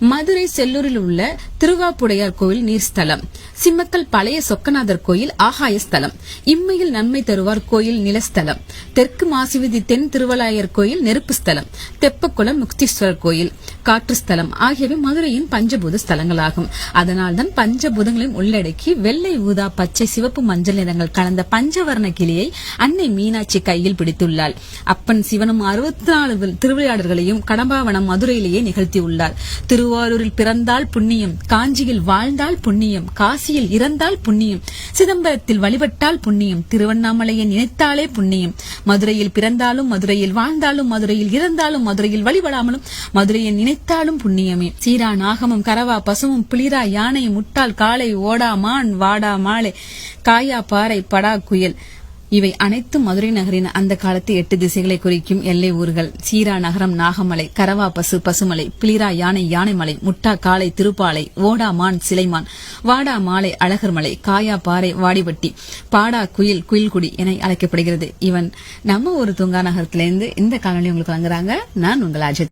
மதுரை செல்லூரில் உள்ள திருவாப்புடையார் கோயில் நீர்ஸ்தலம், சிம்மக்கல் பழைய சொக்கநாதர் கோயில் ஆகாய ஸ்தலம், இம்மையில் நன்மை தருவார் கோயில் நிலஸ்தலம், தெற்கு மாசிவதி தென் திருவலாயர் கோயில் நெருப்பு ஸ்தலம், தெப்பக்குளம் முக்தீஸ்வரர் கோயில் காற்று ஸ்தலம் ஆகியவை மதுரையின் பஞ்சபூத ஸ்தலங்களாகும். அதனால்தான் பஞ்சபூதங்களையும் உள்ளடக்கி வெள்ளை, ஊதா, பச்சை, சிவப்பு, மஞ்சள் நிறங்கள் கலந்த பஞ்சவர்ண கிளியை அன்னை மீனாட்சி கையில் பிடித்துள்ளாள். அப்பன் சிவனும் 64 திருவிளையாடல்களையும் கடம்பாவனம் மதுரையிலேயே நிகழ்த்தியுள்ளார். திருவாரூரில் பிறந்தால் புண்ணியம், காஞ்சியில் வாழ்ந்தால் புண்ணியம், காசியில் இறந்தால் புண்ணியம், சிதம்பரத்தில் வழிபட்டால் புண்ணியம், திருவண்ணாமலையை நினைத்தாலே புண்ணியம். மதுரையில் பிறந்தாலும் மதுரையில் வாழ்ந்தாலும் மதுரையில் இறந்தாலும் மதுரையில் வழிபடாமலும் மதுரையை நினைத்தாலும் புண்ணியமே. சீரா நாகமும் கரவா பசுவும் புலிரா யானை முட்டாள் காளை ஓடா மான் வாடா மாலை காயா பாறை படா குயல் இவை அனைத்தும் மதுரை நகரின் அந்த காலத்து 8 திசைகளை குறிக்கும் எல்லை ஊர்கள். சீரா நகரம் நாகமலை, கரவா பசு பசுமலை, பிளிரா யானை யானைமலை, முட்டா காளை திருப்பாலை, ஓடா மான் சிலைமான், வாடா மாலை அழகர்மலை, காயா பாறை வாடிப்பட்டி, பாடா குயில் குயில்குடி என அழைக்கப்படுகிறது. இவன் நம்ம ஒரு தூங்கா நகரத்திலிருந்து இந்த காணொலி உங்களுக்கு வழங்குறாங்க. நான் உங்கள் அஜித்.